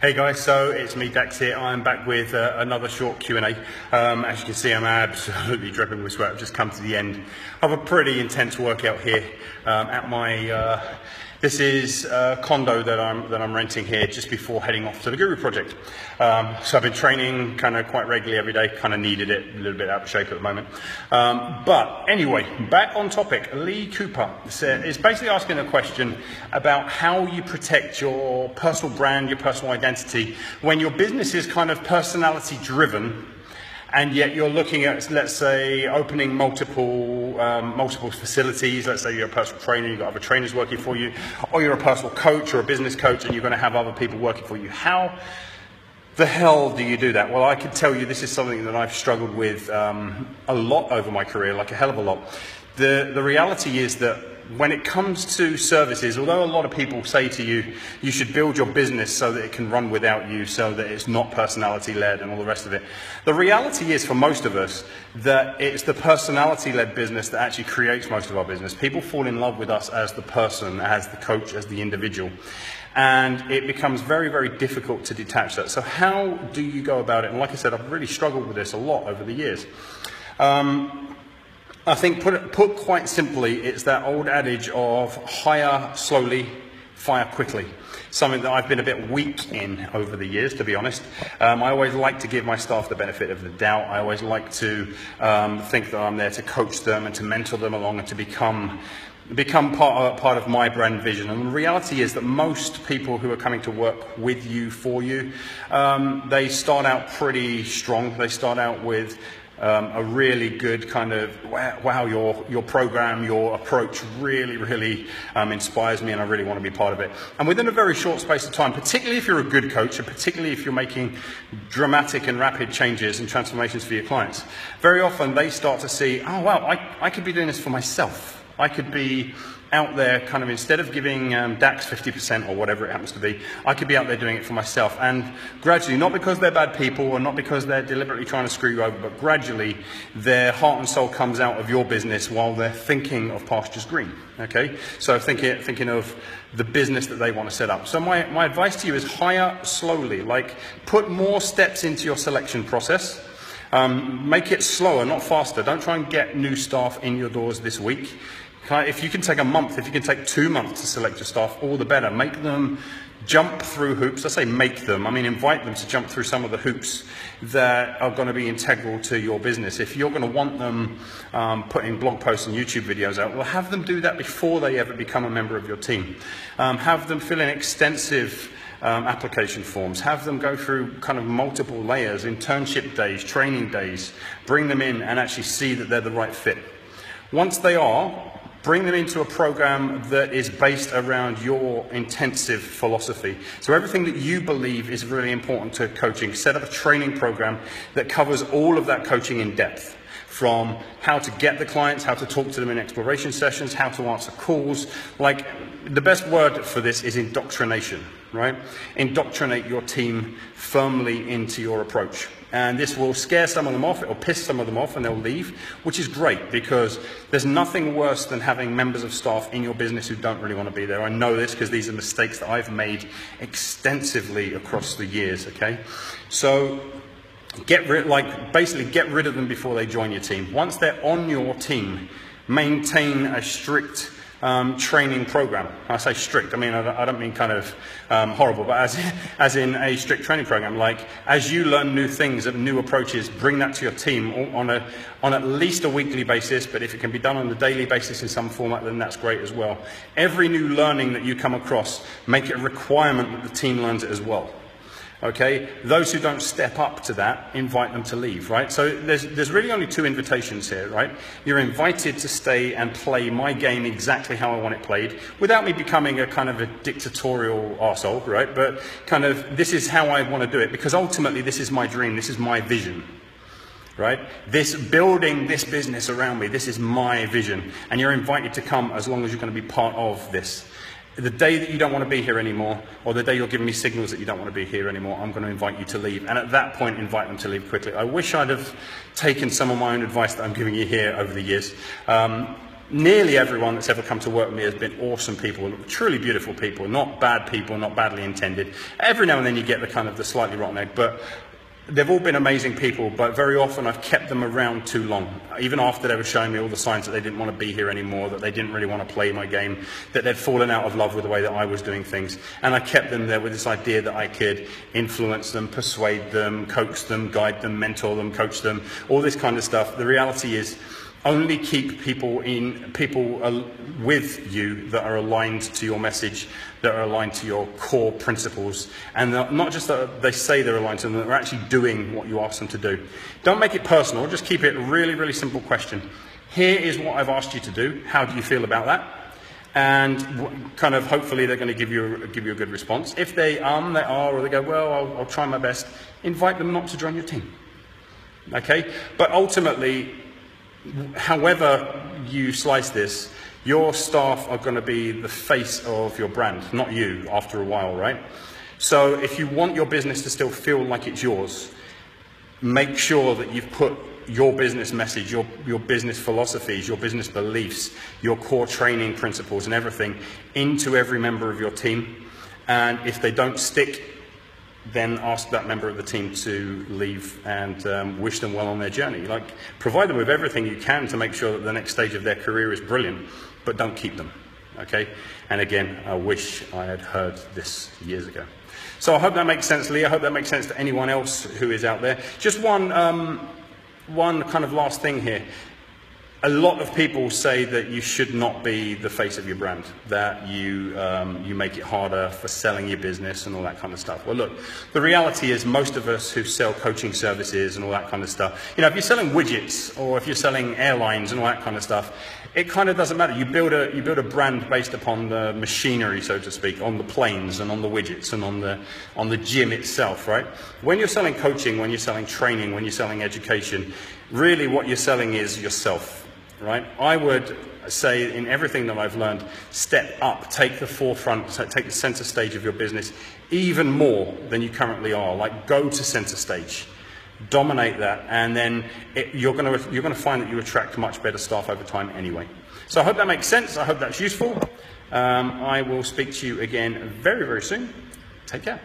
Hey guys, so it's me Dax here. I'm back with another short Q&A. As you can see, I'm absolutely dripping with sweat. I've just come to the end of a pretty intense workout here at my this is a condo that I'm renting here just before heading off to the Guru project. So I've been training kind of quite regularly every day, kind of needed it, a little bit out of shape at the moment. But anyway, back on topic. Lee Cooper is basically asking a question about how you protect your personal brand, your personal identity, when your business is kind of personality driven, and yet you're looking at, let's say, opening multiple facilities. Let's say you're a personal trainer, you've got other trainers working for you, or you're a personal coach or a business coach, and you're going to have other people working for you. How the hell do you do that? Well, I can tell you this is something that I've struggled with a lot over my career, like a hell of a lot. The reality is that when it comes to services, although a lot of people say to you, you should build your business so that it can run without you, so that it's not personality-led and all the rest of it. The reality is, for most of us, that it's the personality-led business that actually creates most of our business. People fall in love with us as the person, as the coach, as the individual. And it becomes very, very difficult to detach that. So how do you go about it? And like I said, I've really struggled with this a lot over the years. I think, put quite simply, it's that old adage of hire slowly, fire quickly. Something that I've been a bit weak in over the years, to be honest. I always like to give my staff the benefit of the doubt. I always like to think that I'm there to coach them and to mentor them along and to become part of my brand vision. And the reality is that most people who are coming to work with you, for you, they start out pretty strong. They start out with a really good kind of, wow, your program, your approach really inspires me, and I really want to be part of it. And within a very short space of time, particularly if you're a good coach, and particularly if you're making dramatic and rapid changes and transformations for your clients, very often they start to see, oh wow, I could be doing this for myself. I could be out there kind of, instead of giving Dax 50% or whatever it happens to be, I could be out there doing it for myself. And gradually, not because they're bad people or not because they're deliberately trying to screw you over, but gradually their heart and soul comes out of your business while they're thinking of pastures green. Okay, so thinking of the business that they want to set up. So my advice to you is hire slowly. Like, put more steps into your selection process. Make it slower, not faster. Don't try and get new staff in your doors this week. If you can take a month, if you can take 2 months to select your staff, all the better. Make them jump through hoops. I say make them, I mean invite them to jump through some of the hoops that are going to be integral to your business. If you're going to want them putting blog posts and YouTube videos out, well, have them do that before they ever become a member of your team. Have them fill in extensive application forms. Have them go through kind of multiple layers, internship days, training days. Bring them in and actually see that they're the right fit. Once they are, bring them into a program that is based around your intensive philosophy. So everything that you believe is really important to coaching, set up a training program that covers all of that coaching in depth. From how to get the clients, how to talk to them in exploration sessions, how to answer calls. Like, the best word for this is indoctrination, right? Indoctrinate your team firmly into your approach. And this will scare some of them off, it will piss some of them off, and they'll leave, which is great, because there's nothing worse than having members of staff in your business who don't really want to be there. I know this because these are mistakes that I've made extensively across the years, okay? So basically get rid of them before they join your team. Once they're on your team, maintain a strict training program. I say strict, I mean, I don't mean kind of horrible, but as in a strict training program. Like, as you learn new things and new approaches, bring that to your team on at least a weekly basis, but if it can be done on a daily basis in some format, then that's great as well. Every new learning that you come across, make it a requirement that the team learns it as well. Okay, those who don't step up to that, invite them to leave, right? So there's really only two invitations here, right? You're invited to stay and play my game exactly how I want it played, without me becoming a kind of a dictatorial arsehole, right? But kind of, this is how I want to do it, because ultimately this is my dream, this is my vision, right? Building this business around me, this is my vision, and you're invited to come as long as you're going to be part of this. The day that you don't want to be here anymore, or the day you're giving me signals that you don't want to be here anymore, I'm going to invite you to leave. And at that point, invite them to leave quickly. I wish I'd have taken some of my own advice that I'm giving you here over the years. nearly everyone that's ever come to work with me has been awesome people, truly beautiful people, not bad people, not badly intended. Every now and then you get the slightly rotten egg, but they've all been amazing people, but very often I've kept them around too long. Even after they were showing me all the signs that they didn't want to be here anymore, that they didn't really want to play my game, that they'd fallen out of love with the way that I was doing things. And I kept them there with this idea that I could influence them, persuade them, coax them, guide them, mentor them, coach them, all this kind of stuff. The reality is, only keep people with you that are aligned to your message, that are aligned to your core principles, and not just that they say they're aligned to them, they're actually doing what you ask them to do. Don't make it personal, just keep it a really, really simple question. Here is what I've asked you to do. How do you feel about that? And hopefully they're going to give you a good response. If they are, or they go, well, I'll try my best, invite them not to join your team. Okay? But ultimately, however you slice this, your staff are going to be the face of your brand, not you, after a while, right? So if you want your business to still feel like it's yours, make sure that you've put your business message, your business philosophies, your business beliefs, your core training principles and everything into every member of your team. And if they don't stick, then ask that member of the team to leave and wish them well on their journey. Provide them with everything you can to make sure that the next stage of their career is brilliant, but don't keep them, okay? And again, I wish I had heard this years ago. So I hope that makes sense, Lee. I hope that makes sense to anyone else who is out there. Just one last thing here. A lot of people say that you should not be the face of your brand, that you make it harder for selling your business and all that kind of stuff. Well, look, the reality is most of us who sell coaching services and all that kind of stuff, if you're selling widgets or if you're selling airlines and all that kind of stuff, it kind of doesn't matter. You build a brand based upon the machinery, so to speak, on the planes and on the widgets and on the gym itself, right? When you're selling coaching, when you're selling training, when you're selling education, really what you're selling is yourself. Right? I would say in everything that I've learned, step up, take the forefront, take the center stage of your business even more than you currently are. Go to center stage, dominate that, and then you're going to find that you attract much better staff over time anyway. So I hope that makes sense. I hope that's useful. I will speak to you again very, very soon. Take care.